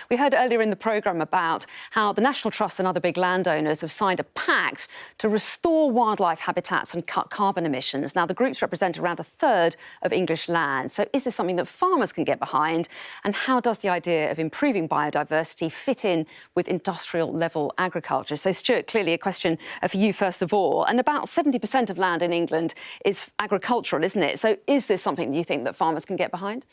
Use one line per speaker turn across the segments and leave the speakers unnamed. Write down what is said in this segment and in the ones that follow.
We heard earlier in the programme about how the National Trust and other big landowners have signed a pact to restore wildlife habitats and cut carbon emissions. Now, the groups represent around a third of English land. So is this something that farmers can get behind? And how does the idea of improving biodiversity fit in with industrial-level agriculture? So, Stuart, clearly a question for you first of all. And about 70% of land in England is agricultural, isn't it? So is this something you think that farmers can get behind?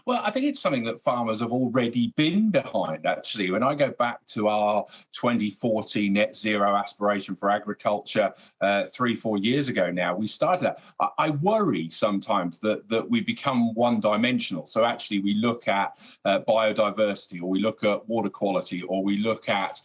Well, I think it's something that farmers have already been behind, actually. When I go back to our 2040 net zero aspiration for agriculture 3-4 years ago now, we started that. I worry sometimes that we become one-dimensional. So actually we look at biodiversity, or we look at water quality, or we look at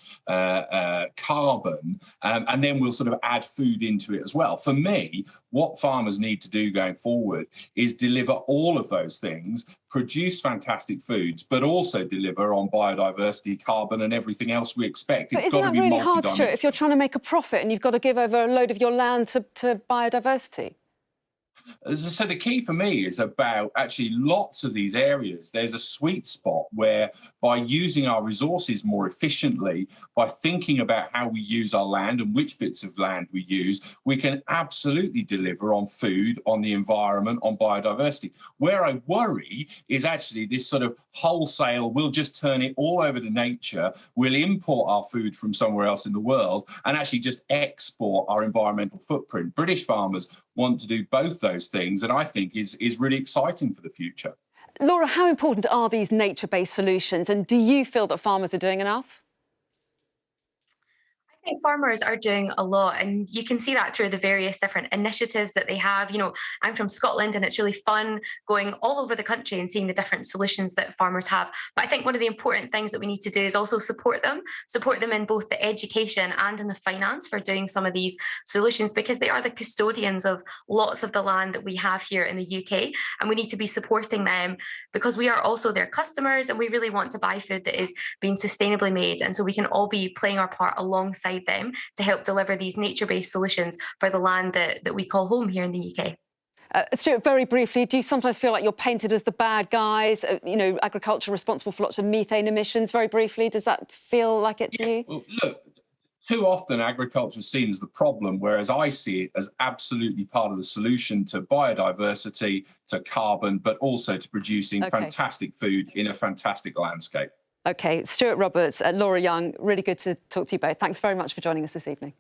carbon, and then we'll sort of add food into it as well. For me, what farmers need to do going forward is deliver all of those things, produce fantastic foods, but also deliver on biodiversity, carbon, and everything else we expect.
But isn't that really hard, Stuart, if you're trying to make a profit and you've got to give over a load of your land to biodiversity?
So the key for me is about actually lots of these areas. There's a sweet spot where by using our resources more efficiently, by thinking about how we use our land and which bits of land we use, we can absolutely deliver on food, on the environment, on biodiversity. Where I worry is actually this sort of wholesale, we'll just turn it all over to nature, we'll import our food from somewhere else in the world and actually just export our environmental footprint. British farmers want to do both those things, and I think is really exciting for the future.
Laura, how important are these nature-based solutions, and do you feel that farmers are doing enough?
I think farmers are doing a lot, and you can see that through the various different initiatives that they have. I'm from Scotland, and it's really fun going all over the country and seeing the different solutions that farmers have. But I think one of the important things that we need to do is also support them in both the education and in the finance for doing some of these solutions, because they are the custodians of lots of the land that we have here in the UK, and we need to be supporting them because we are also their customers, and we really want to buy food that is being sustainably made. And so we can all be playing our part alongside them to help deliver these nature-based solutions for the land that we call home here in the UK.
Stuart, very briefly, do you sometimes feel like you're painted as the bad guys? Agriculture responsible for lots of methane emissions. Very briefly, does that feel like it to you?
Well, look, too often agriculture is seen as the problem, whereas I see it as absolutely part of the solution to biodiversity, to carbon, but also to producing fantastic food in a fantastic landscape.
OK, Stuart Roberts, Laura Young, really good to talk to you both. Thanks very much for joining us this evening.